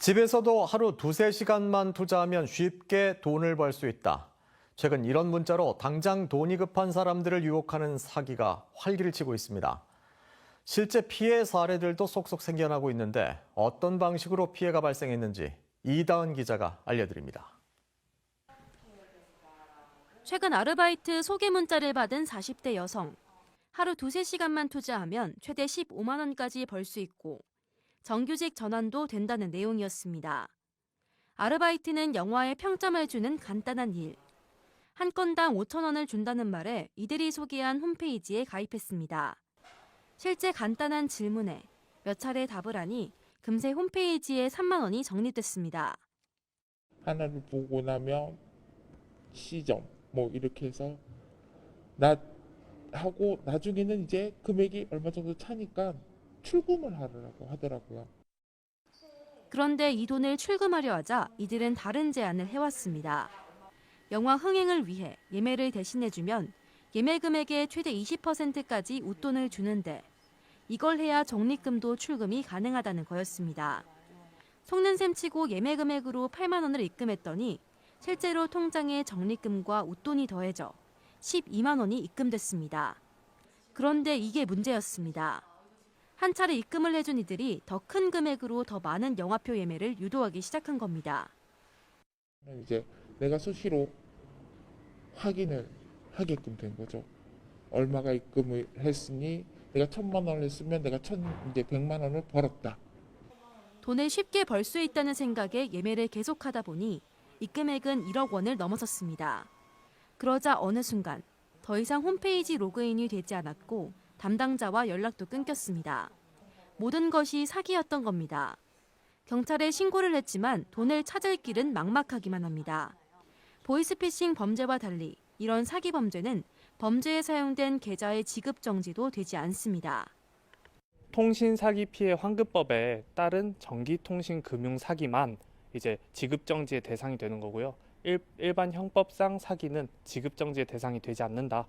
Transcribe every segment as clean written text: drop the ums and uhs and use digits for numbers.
집에서도 하루 두세 시간만 투자하면 쉽게 돈을 벌 수 있다. 최근 이런 문자로 당장 돈이 급한 사람들을 유혹하는 사기가 활기를 치고 있습니다. 실제 피해 사례들도 속속 생겨나고 있는데 어떤 방식으로 피해가 발생했는지 이다은 기자가 알려드립니다. 최근 아르바이트 소개 문자를 받은 40대 여성. 하루 두세 시간만 투자하면 최대 15만 원까지 벌 수 있고 정규직 전환도 된다는 내용이었습니다. 아르바이트는 영화에 평점을 주는 간단한 일. 한 건당 5천 원을 준다는 말에 이들이 소개한 홈페이지에 가입했습니다. 실제 간단한 질문에 몇 차례 답을 하니 금세 홈페이지에 3만 원이 적립됐습니다. 하나를 보고 나면 시점 이렇게 해서 하고 나중에는 이제 금액이 얼마 정도 차니까 출금을 하라고 하더라고요. 그런데 이 돈을 출금하려 하자 이들은 다른 제안을 해왔습니다. 영화 흥행을 위해 예매를 대신해주면 예매 금액의 최대 20%까지 웃돈을 주는데 이걸 해야 적립금도 출금이 가능하다는 거였습니다. 속는 셈 치고 예매 금액으로 8만 원을 입금했더니 실제로 통장에 적립금과 웃돈이 더해져 12만 원이 입금됐습니다. 그런데 이게 문제였습니다. 한 차례 입금을 해준 이들이 더 큰 금액으로 더 많은 영화표 예매를 유도하기 시작한 겁니다. 이제 내가 수시로 확인을 하게끔 된 거죠. 얼마가 입금을 했으니 내가 1,000만 원을 했으면 내가 이제 100만 원을 벌었다. 돈을 쉽게 벌 수 있다는 생각에 예매를 계속하다 보니 입금액은 1억 원을 넘어섰습니다. 그러자 어느 순간 더 이상 홈페이지 로그인이 되지 않았고 담당자와 연락도 끊겼습니다. 모든 것이 사기였던 겁니다. 경찰에 신고를 했지만 돈을 찾을 길은 막막하기만 합니다. 보이스피싱 범죄와 달리 이런 사기 범죄는 범죄에 사용된 계좌의 지급 정지도 되지 않습니다. 통신 사기 피해 환급법에 따른 전기통신 금융 사기만 이제 지급 정지의 대상이 되는 거고요. 일반 형법상 사기는 지급 정지의 대상이 되지 않는다.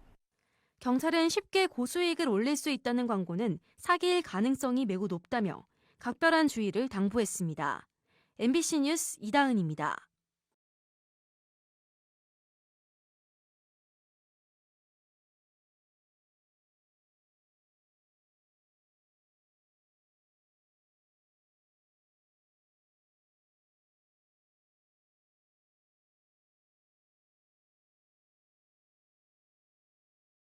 경찰은 쉽게 고수익을 올릴 수 있다는 광고는 사기일 가능성이 매우 높다며 각별한 주의를 당부했습니다. MBC 뉴스 이다은입니다.